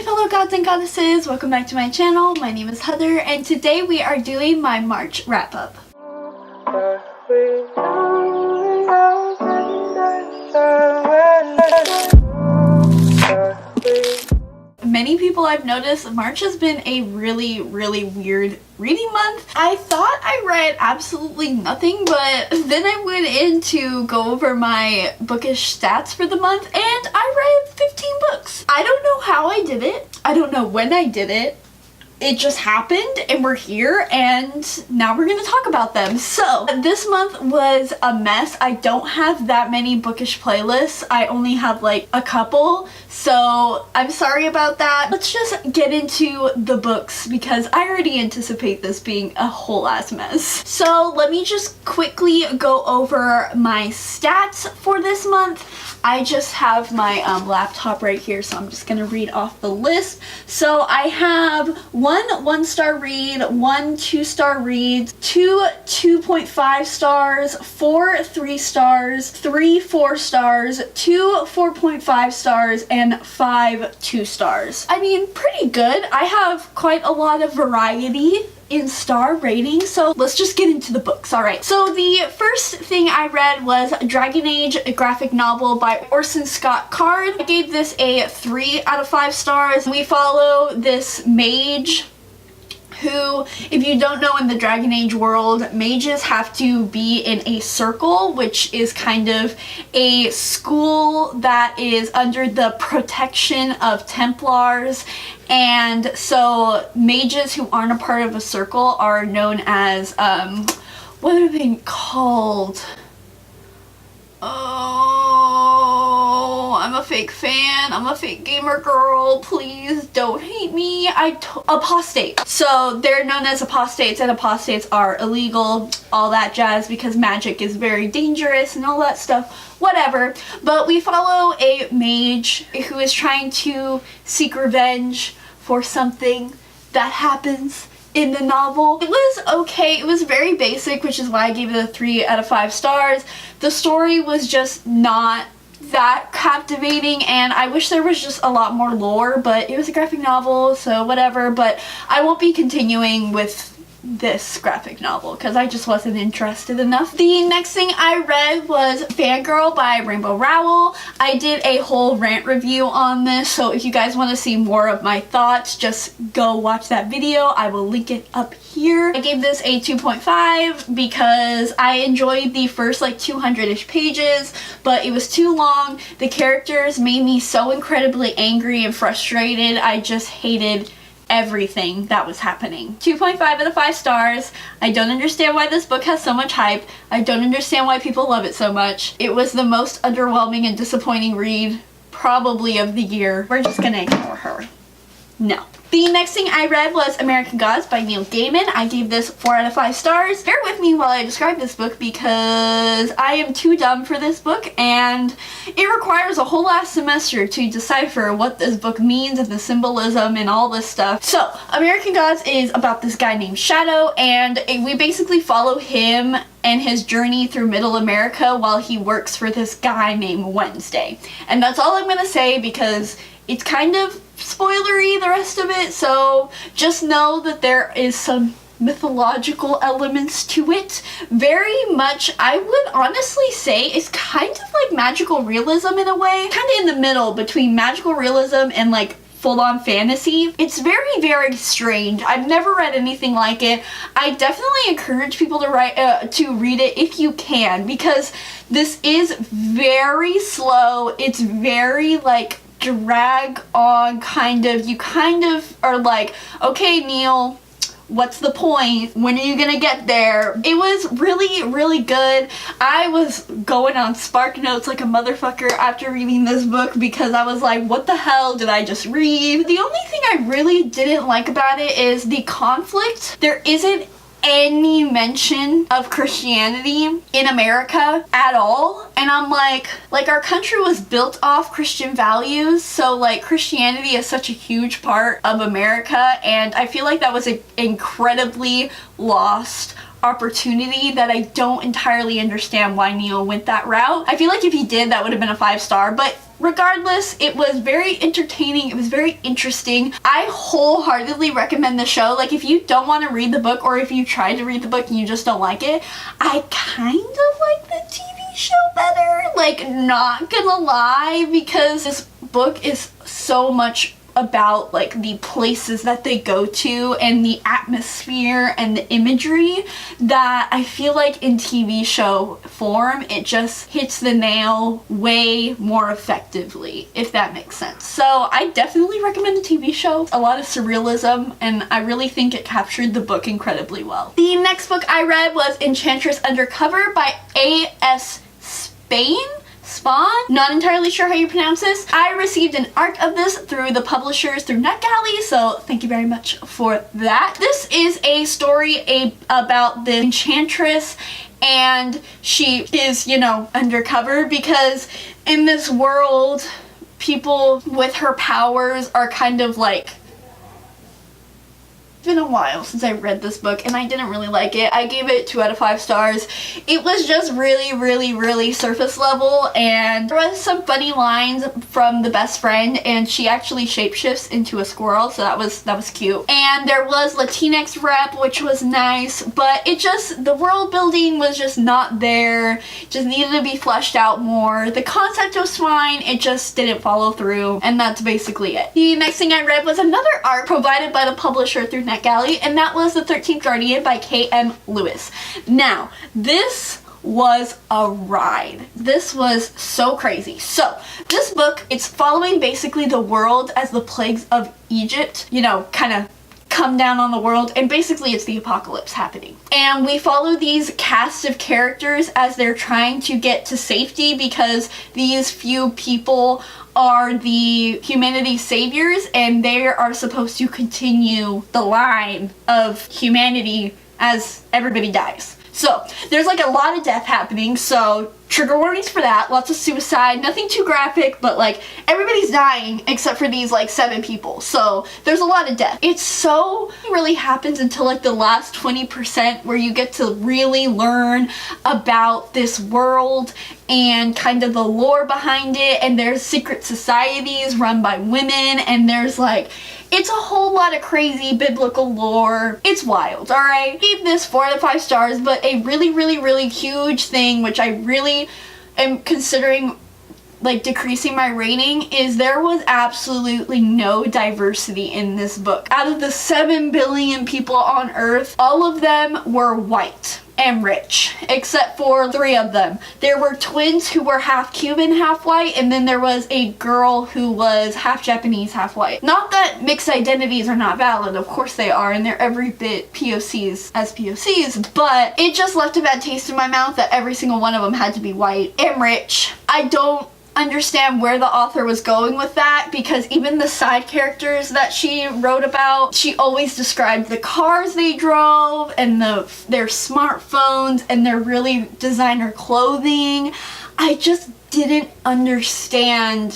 fellow gods and goddesses, welcome back to my channel. My name is Heather and today we are doing my March wrap-up. Many people I've noticed, March has been a really weird reading month. I thought I read absolutely nothing, but then I went in to go over my bookish stats for the month and I read 15 books. I don't know how I did it. I don't know when I did it. It just happened and we're here and now we're going to talk about them. So this month was a mess. I don't have that many bookish playlists. I only have like a couple. So I'm sorry about that. Let's just get into the books because I already anticipate this being a whole ass mess. So let me just quickly go over my stats for this month. I just have my laptop right here, so I'm just gonna read off the list. So I have one 1-star read, one 2-star read, two 2.5 stars, 4 3 stars, 3 4 stars, 2 4.5 stars, and 5 2 stars. I mean, pretty good. I have quite a lot of variety in star rating, so let's just get into the books. Alright, so the first thing I read was Dragon Age, a graphic novel by Orson Scott Card. I gave this a 3 out of 5 stars. We follow this mage who, if you don't know, in the Dragon Age world, mages have to be in a circle, which is kind of a school that is under the protection of Templars. And so mages who aren't a part of a circle are known as, what are they called? Oh, I'm a fake fan. I'm a fake gamer girl. Please don't hate me. Apostate. So they're known as apostates, and apostates are illegal, all that jazz, because magic is very dangerous and all that stuff. Whatever. But we follow a mage who is trying to seek revenge for something that happens in the novel. It was okay. It was very basic, which is why I gave it a 3 out of 5 stars. The story was just not that captivating, and I wish there was just a lot more lore, but it was a graphic novel, so whatever. But I won't be continuing with this graphic novel because I just wasn't interested enough. The next thing I read was Fangirl by Rainbow Rowell. I did a whole rant review on this, so if you guys want to see more of my thoughts, just go watch that video. I will link it up here. I gave this a 2.5 because I enjoyed the first like 200-ish pages, but it was too long. The characters made me so incredibly angry and frustrated. I just hated everything that was happening. 2.5 out of 5 stars. I don't understand why this book has so much hype. I don't understand why people love it so much. It was the most underwhelming and disappointing read probably of the year. We're just gonna ignore her. No. The next thing I read was American Gods by Neil Gaiman. I gave this 4 out of 5 stars. Bear with me while I describe this book because I am too dumb for this book and it requires a whole last semester to decipher what this book means and the symbolism and all this stuff. So, American Gods is about this guy named Shadow, and we basically follow him and his journey through Middle America while he works for this guy named Wednesday. And that's all I'm gonna say because it's kind of spoilery, the rest of it, so just know that there is some mythological elements to it. Very much, I would honestly say, it's kind of like magical realism in a way. Kind of in the middle between magical realism and like full-on fantasy. It's very strange. I've never read anything like it. I definitely encourage people to read it if you can, because this is very slow. It's very like drag on kind of. You kind of are like, okay, Neil, what's the point? When are you gonna get there? It was really good. I was going on Spark Notes like a motherfucker after reading this book because I was like, what the hell did I just read? The only thing I really didn't like about it is the conflict. There isn't any mention of Christianity in America at all, and I'm like our country was built off Christian values, so like Christianity is such a huge part of America, and I feel like that was an incredibly lost opportunity that I don't entirely understand why Neil went that route. I feel like if he did, that would have been a 5-star, but regardless, it was very entertaining. It was very interesting. I wholeheartedly recommend the show. Like, if you don't want to read the book, or if you tried to read the book and you just don't like it, I kind of like the TV show better. Like, not gonna lie, because this book is so much about like the places that they go to and the atmosphere and the imagery that I feel like in TV show form it just hits the nail way more effectively, if that makes sense. So I definitely recommend the TV show. A lot of surrealism, and I really think it captured the book incredibly well. The next book I read was Enchantress Undercover by A.S. Spawn? Not entirely sure how you pronounce this. I received an ARC of this through the publishers through NetGalley, so thank you very much for that. This is a story about the Enchantress, and she is, you know, undercover because in this world, people with her powers are kind of like... It's been a while since I read this book and I didn't really like it. I gave it 2 out of 5 stars. It was just really surface level, and there was some funny lines from the best friend, and she actually shapeshifts into a squirrel, so that was cute. And there was Latinx rep, which was nice, but it just, the world building was just not there. Just needed to be fleshed out more. The concept was fine, it just didn't follow through, and that's basically it. The next thing I read was another ARC provided by the publisher through NetGalley, and that was The 13th Guardian by K.M. Lewis. Now, this was a ride. This was so crazy. So, this book, it's following basically the world as the plagues of Egypt, you know, kind of come down on the world, and basically it's the apocalypse happening. And we follow these cast of characters as they're trying to get to safety because these few people are the humanity saviors, and they are supposed to continue the line of humanity as everybody dies. So there's like a lot of death happening, so trigger warnings for that. Lots of suicide, nothing too graphic, but like everybody's dying except for these like 7 people. So there's a lot of death. It really happens until like the last 20% where you get to really learn about this world and kind of the lore behind it, and there's secret societies run by women, and there's like, it's a whole lot of crazy biblical lore. It's wild, alright? I gave this 4 out of 5 stars, but a really huge thing, which I really am considering like decreasing my rating, is there was absolutely no diversity in this book. Out of the 7 billion people on Earth, all of them were white and rich, except for 3 of them. There were twins who were half Cuban, half white, and then there was a girl who was half Japanese, half white. Not that mixed identities are not valid, of course they are, and they're every bit POCs as POCs, but it just left a bad taste in my mouth that every single one of them had to be white and rich. I don't understand where the author was going with that, because even the side characters that she wrote about, she always described the cars they drove and their smartphones and their really designer clothing. I just didn't understand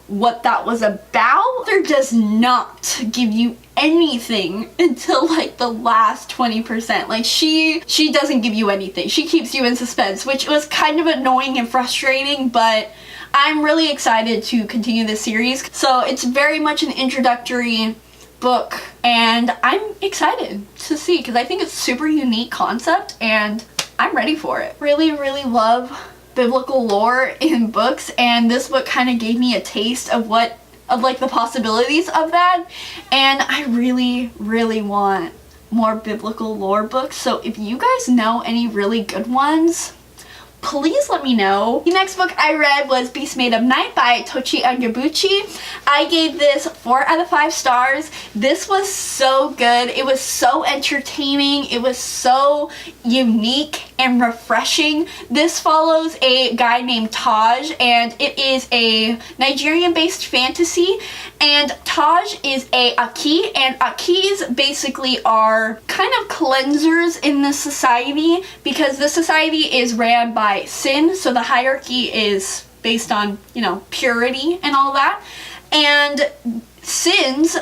what that was about. There does not give you anything until like the last 20%. Like she doesn't give you anything. She keeps you in suspense, which was kind of annoying and frustrating, but I'm really excited to continue this series. So it's very much an introductory book, and I'm excited to see, because I think it's a super unique concept and I'm ready for it. Really love biblical lore in books, and this book kind of gave me a taste of like the possibilities of that, and I really want more biblical lore books. So if you guys know any really good ones, please let me know. The next book I read was Beast Made of Night by Tochi Onyebuchi. I gave this 4 out of 5 stars. This was so good. It was so entertaining. It was so unique and refreshing. This follows a guy named Taj, and it is a Nigerian-based fantasy, and Taj is a Aki, and Akis basically are kind of cleansers in this society, because the society is ran by sin, so the hierarchy is based on, you know, purity and all that, and sins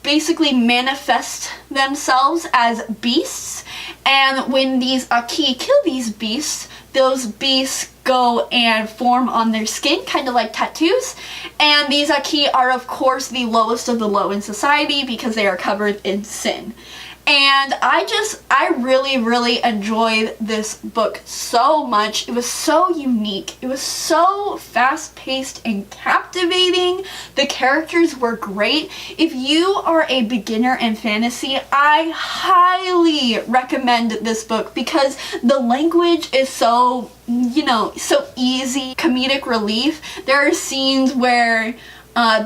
basically manifest themselves as beasts, and when these Aki kill these beasts, those beasts go and form on their skin, kind of like tattoos. And these Aki are of course the lowest of the low in society because they are covered in sin. And I really enjoyed this book so much. It was so unique. It was so fast-paced and captivating. The characters were great. If you are a beginner in fantasy, I highly recommend this book because the language is so, you know, so easy. Comedic relief. There are scenes where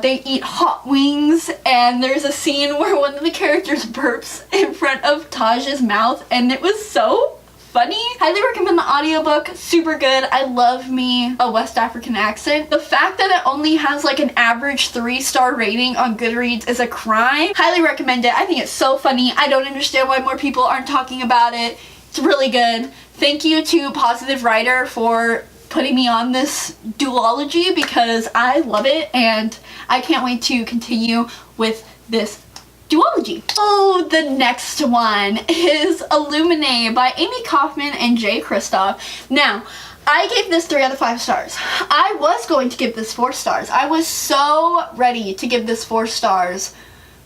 they eat hot wings, and there's a scene where one of the characters burps in front of Taj's mouth, and it was so funny. Highly recommend the audiobook. Super good. I love me a West African accent. The fact that it only has like an average 3-star rating on Goodreads is a crime. Highly recommend it. I think it's so funny. I don't understand why more people aren't talking about it. It's really good. Thank you to Positive Writer for putting me on this duology because I love it and I can't wait to continue with this duology. Oh, the next one is Illuminae by Amy Kaufman and Jay Kristoff. Now, I gave this 3 out of 5 stars. I was going to give this 4 stars. I was so ready to give this 4 stars,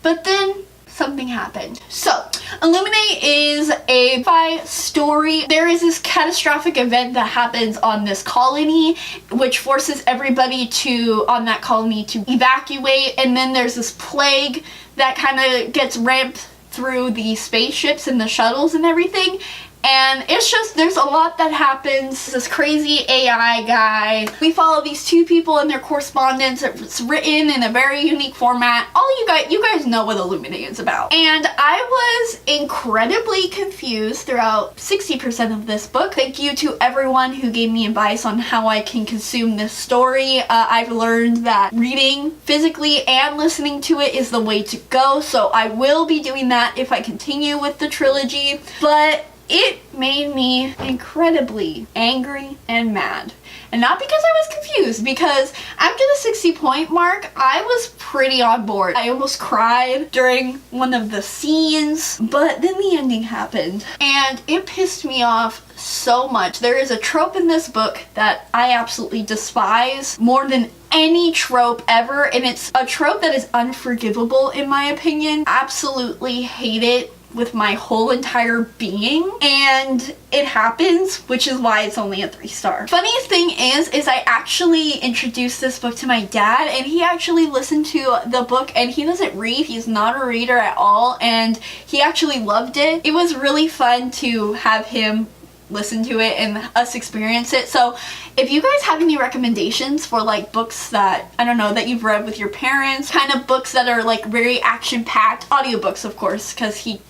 but then something happened. So, Illuminae is a sci-fi story. There is this catastrophic event that happens on this colony, which forces everybody on that colony to evacuate, and then there's this plague that kind of gets ramped through the spaceships and the shuttles and everything. And it's just, there's a lot that happens. This crazy AI guy. We follow these 2 people and their correspondence. It's written in a very unique format. You guys know what Illuminae is about. And I was incredibly confused throughout 60% of this book. Thank you to everyone who gave me advice on how I can consume this story. I've learned that reading physically and listening to it is the way to go. So I will be doing that if I continue with the trilogy. But it made me incredibly angry and mad. And not because I was confused, because after the 60 point mark, I was pretty on board. I almost cried during one of the scenes, but then the ending happened and it pissed me off so much. There is a trope in this book that I absolutely despise more than any trope ever, and it's a trope that is unforgivable in my opinion. Absolutely hate it with my whole entire being, and it happens, which is why it's only a 3-star. Funniest thing is I actually introduced this book to my dad, and he actually listened to the book, and he doesn't read. He's not a reader at all, and he actually loved it. It was really fun to have him listen to it and us experience it. So if you guys have any recommendations for like books that, I don't know, that you've read with your parents, kind of books that are like very action-packed, audiobooks of course, because he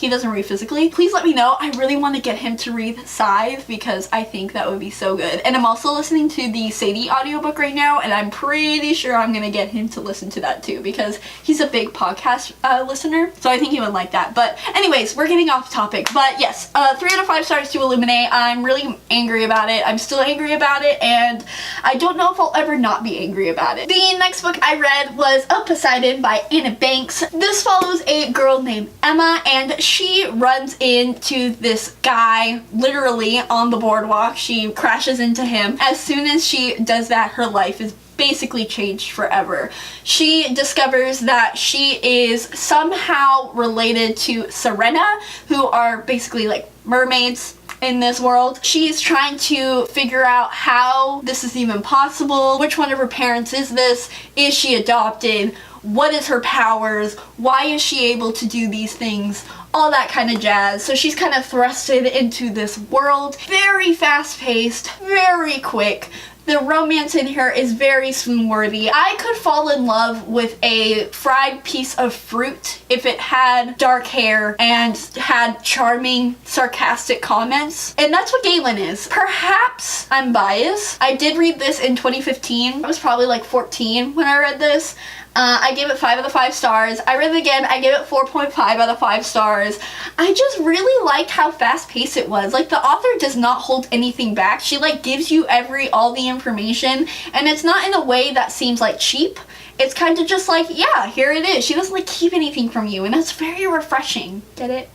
doesn't read physically, please let me know. I really want to get him to read Scythe because I think that would be so good. And I'm also listening to the Sadie audiobook right now, and I'm pretty sure I'm gonna get him to listen to that too because he's a big podcast listener, so I think he would like that. But anyways, we're getting off topic. But yes, 3 out of 5 stars to Illuminae. I'm really angry about it. I'm still angry about it, and I don't know if I'll ever not be angry about it. The next book I read was Of Poseidon by Anna Banks. This follows a girl named Emma, and she runs into this guy literally on the boardwalk. She crashes into him. As soon as she does that, her life is basically changed forever. She discovers that she is somehow related to Sirena, who are basically like mermaids in this world. She's trying to figure out how this is even possible. Which one of her parents is this? Is she adopted? What is her powers? Why is she able to do these things? All that kind of jazz. So she's kind of thrusted into this world. Very fast-paced, very quick. The romance in here is very swoon-worthy. I could fall in love with a fried piece of fruit if it had dark hair and had charming, sarcastic comments. And that's what Galen is. Perhaps I'm biased. I did read this in 2015. I was probably like 14 when I read this. I gave it 5 out of 5 stars. I read it again. I gave it 4.5 out of 5 stars. I just really liked how fast-paced it was. Like, the author does not hold anything back. She, like, gives you all the information, and it's not in a way that seems, like, cheap. It's kind of just like, yeah, here it is. She doesn't, like, keep anything from you, and that's very refreshing. Get it?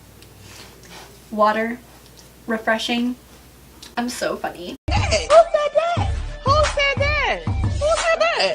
Water. Refreshing. I'm so funny. Who said that? Who said that? Who said that?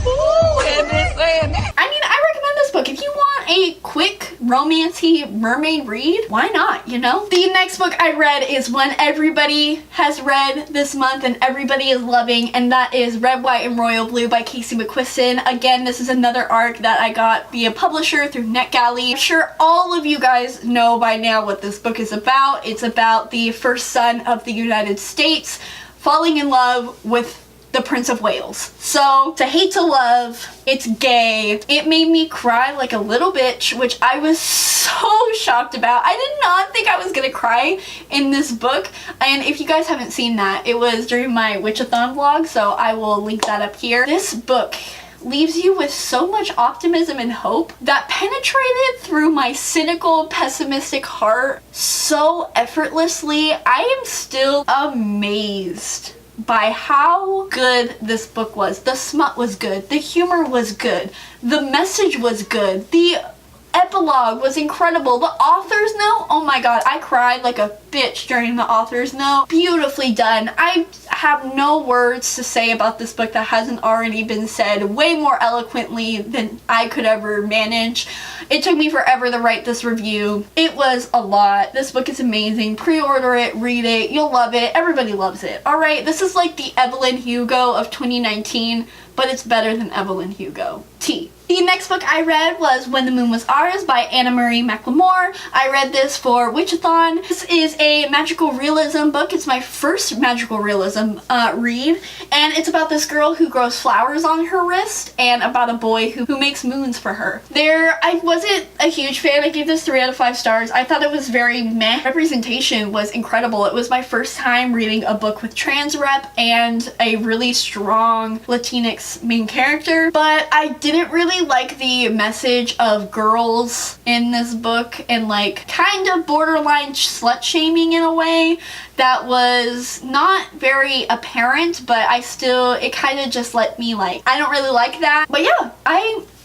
Who is this saying that? I mean, I recommend this book. If you want a quick, romancy mermaid read, why not, you know? The next book I read is one everybody has read this month and everybody is loving, and that is Red, White, and Royal Blue by Casey McQuiston. Again, this is another arc that I got via publisher through NetGalley. I'm sure all of you guys know by now what this book is about. It's about the first son of the United States falling in love with the Prince of Wales. So, to hate to love, it's gay. It made me cry like a little bitch, which I was so shocked about. I did not think I was gonna cry in this book, and if you guys haven't seen that, it was during my Witchathon vlog, so I will link that up here. This book leaves you with so much optimism and hope that penetrated through my cynical, pessimistic heart so effortlessly. I am still amazed by how good this book was. The smut was good, the humor was good, the message was good, the epilogue was incredible, the author's note, oh my god, I cried like a bitch during the author's note. Beautifully done. I have no words to say about this book that hasn't already been said way more eloquently than I could ever manage. It took me forever to write this review. It was a lot. This book is amazing. Pre-order it, read it, you'll love it. Everybody loves it. Alright, this is like the Evelyn Hugo of 2019, but it's better than Evelyn Hugo. T. The next book I read was When the Moon Was Ours by Anna Marie McLemore. I read this for Witchathon. This is a magical realism book. It's my first magical realism read, and it's about this girl who grows flowers on her wrist and about a boy who makes moons for her. I wasn't a huge fan. I gave this 3 out of 5 stars. I thought it was very meh. Representation was incredible. It was my first time reading a book with trans rep and a really strong Latinx main character, but I didn't really like the message of girls in this book and like kind of borderline slut shaming in a way that was not very apparent, but it kind of just let me like, I don't really like that. But yeah,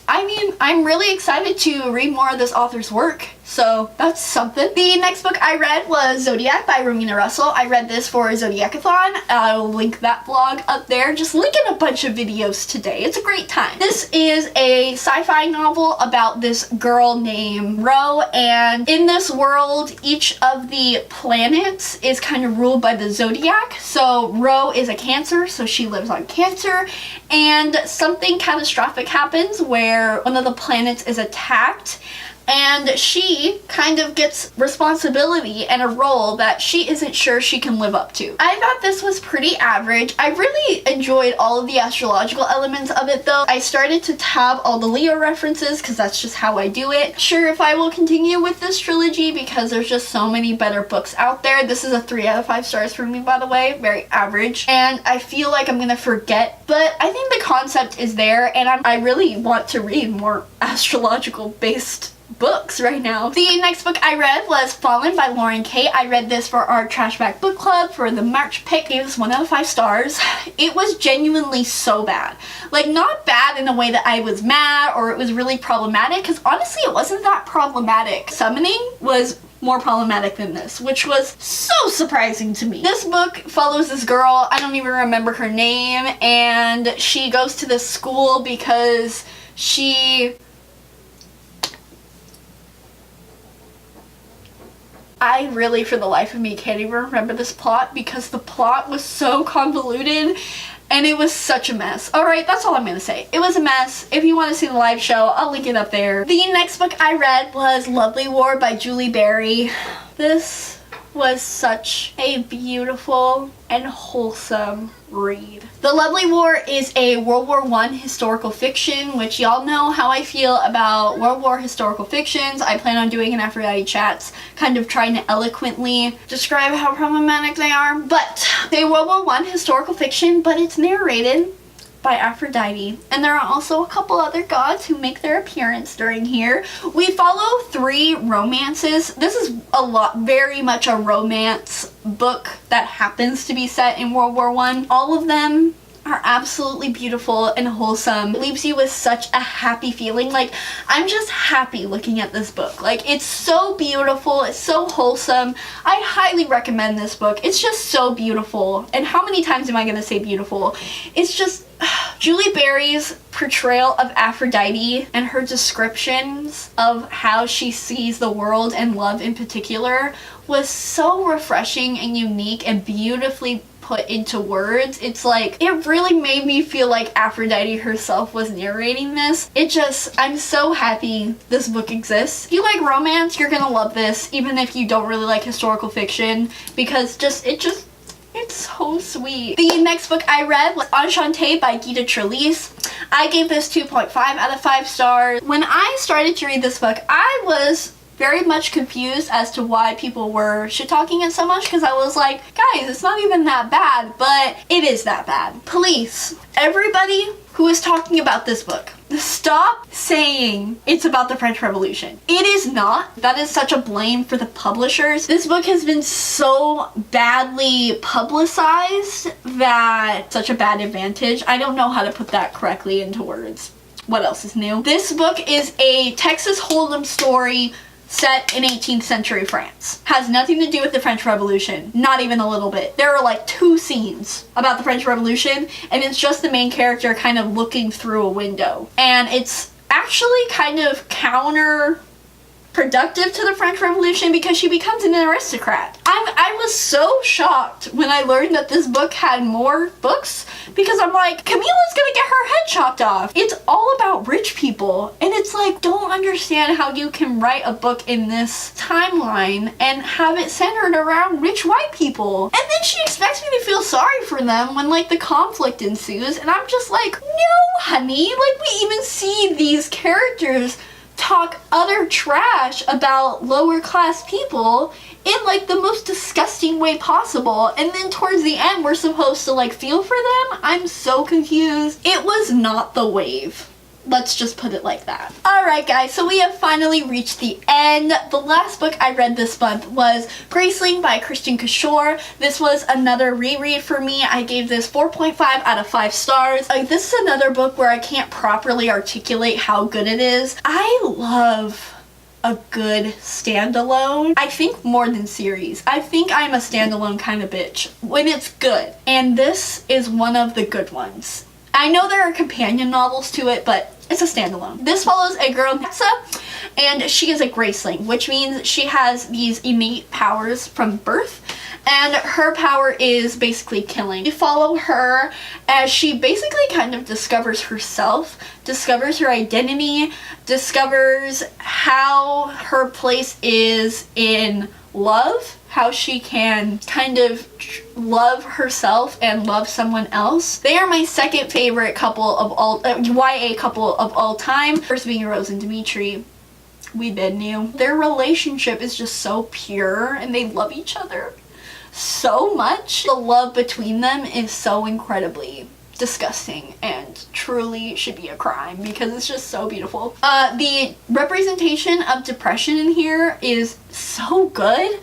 I mean, I'm really excited to read more of this author's work, so that's something. The next book I read was Zodiac by Rowena Russell. I read this for Zodiacathon. I'll link that vlog up there. Just linking a bunch of videos today. It's a great time. This is a sci-fi novel about this girl named Ro, and in this world, each of the planets is kind of ruled by the zodiac. So Ro is a Cancer, so she lives on Cancer, and something catastrophic happens where one of the planets is attacked, and she kind of gets responsibility and a role that she isn't sure she can live up to. I thought this was pretty average. I really enjoyed all of the astrological elements of it though. I started to tab all the Leo references because that's just how I do it. Sure, if I will continue with this trilogy because there's just so many better books out there. This is a 3 out of 5 stars for me, by the way. Very average. And I feel like I'm gonna forget, but I think the concept is there, and I really want to read more astrological based books right now. The next book I read was Fallen by Lauren Kate. I read this for our Trashback Book Club for the March pick. Gave this 1 out of 5 stars. It was genuinely so bad. Like, not bad in a way that I was mad or it was really problematic, because honestly it wasn't that problematic. Summoning was more problematic than this, which was so surprising to me. This book follows this girl, I don't even remember her name, and she goes to this school because I really, for the life of me, can't even remember this plot because the plot was so convoluted and it was such a mess. Alright, that's all I'm gonna say. It was a mess. If you want to see the live show, I'll link it up there. The next book I read was Lovely War by Julie Berry. This was such a beautiful and wholesome read. The Lovely War is a World War I historical fiction, which y'all know how I feel about World War historical fictions. I plan on doing an Aphrodite chats, kind of trying to eloquently describe how problematic they are. But a World War I historical fiction, but it's narrated by Aphrodite, and there are also a couple other gods who make their appearance during here. We follow 3 romances. This is very much a romance book that happens to be set in World War I. All of them are absolutely beautiful and wholesome. It leaves you with such a happy feeling. Like, I'm just happy looking at this book. Like, it's so beautiful, it's so wholesome. I highly recommend this book. It's just so beautiful. And how many times am I gonna say beautiful? It's just Julie Berry's portrayal of Aphrodite and her descriptions of how she sees the world and love in particular was so refreshing and unique and beautifully put into words. It's like, it really made me feel like Aphrodite herself was narrating this. I'm so happy this book exists. If you like romance, you're gonna love this, even if you don't really like historical fiction, because it's so sweet. The next book I read was Onshantae by Gita Trelease. I gave this 2.5 out of 5 stars. When I started to read this book, I was very much confused as to why people were shit-talking it so much, because I was like, guys, it's not even that bad, but it is that bad. Please, everybody who is talking about this book, stop saying it's about the French Revolution. It is not. That is such a blame for the publishers. This book has been so badly publicized that such a bad advantage. I don't know how to put that correctly into words. What else is new? This book is a Texas Hold'em story set in 18th century France. Has nothing to do with the French Revolution. Not even a little bit. There are like 2 scenes about the French Revolution, and it's just the main character kind of looking through a window. And it's actually kind of counterproductive to the French Revolution because she becomes an aristocrat. I was so shocked when I learned that this book had more books, because I'm like, Camilla's gonna get her head chopped off. It's all about rich people, and it's like, don't understand how you can write a book in this timeline and have it centered around rich white people. And then she expects me to feel sorry for them when like the conflict ensues, and I'm just like, no honey, like we even see these characters talk utter trash about lower class people in like the most disgusting way possible, and then towards the end we're supposed to like feel for them. I'm so confused. It was not the wave. Let's just put it like that. Alright guys, so we have finally reached the end. The last book I read this month was Graceling by Christian Kishore. This was another reread for me. I gave this 4.5 out of 5 stars. This is another book where I can't properly articulate how good it is. I love a good standalone. I think more than series. I think I'm a standalone kind of bitch when it's good. And this is one of the good ones. I know there are companion novels to it, but it's a standalone. This follows a girl, Nexa, and she is a Graceling, which means she has these innate powers from birth, and her power is basically killing. We follow her as she basically kind of discovers herself, discovers her identity, discovers how her place is in love, how she can kind of love herself and love someone else. They are my second favorite couple of all YA couple of all time. First being Rose and Dimitri. We been new. Their relationship is just so pure and they love each other so much. The love between them is so incredibly disgusting and truly should be a crime because it's just so beautiful. The representation of depression in here is so good,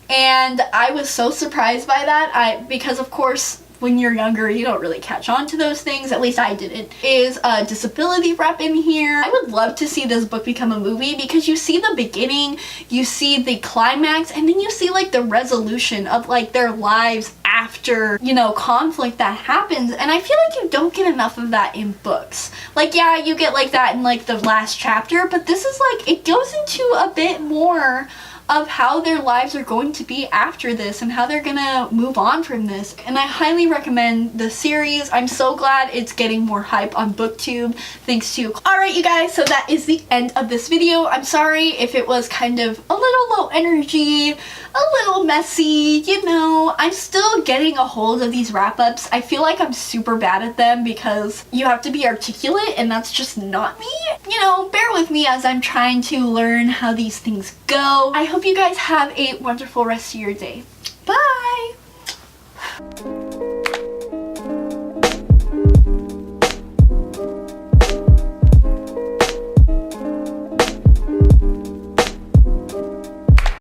and I was so surprised by that. Because of course when you're younger you don't really catch on to those things, at least I didn't. Is a disability rep in here. I would love to see this book become a movie because you see the beginning, you see the climax, and then you see like the resolution of like their lives after, you know, conflict that happens, and I feel like you don't get enough of that in books. Like, yeah, you get like that in like the last chapter, but this is like, it goes into a bit more of how their lives are going to be after this and how they're gonna move on from this. And I highly recommend the series. I'm so glad it's getting more hype on BookTube thanks to. Alright you guys, so that is the end of this video. I'm sorry if it was kind of a little low energy, a little messy, you know. I'm still getting a hold of these wrap-ups. I feel like I'm super bad at them because you have to be articulate and that's just not me. You know, bear with me as I'm trying to learn how these things go. I hope you guys have a wonderful rest of your day.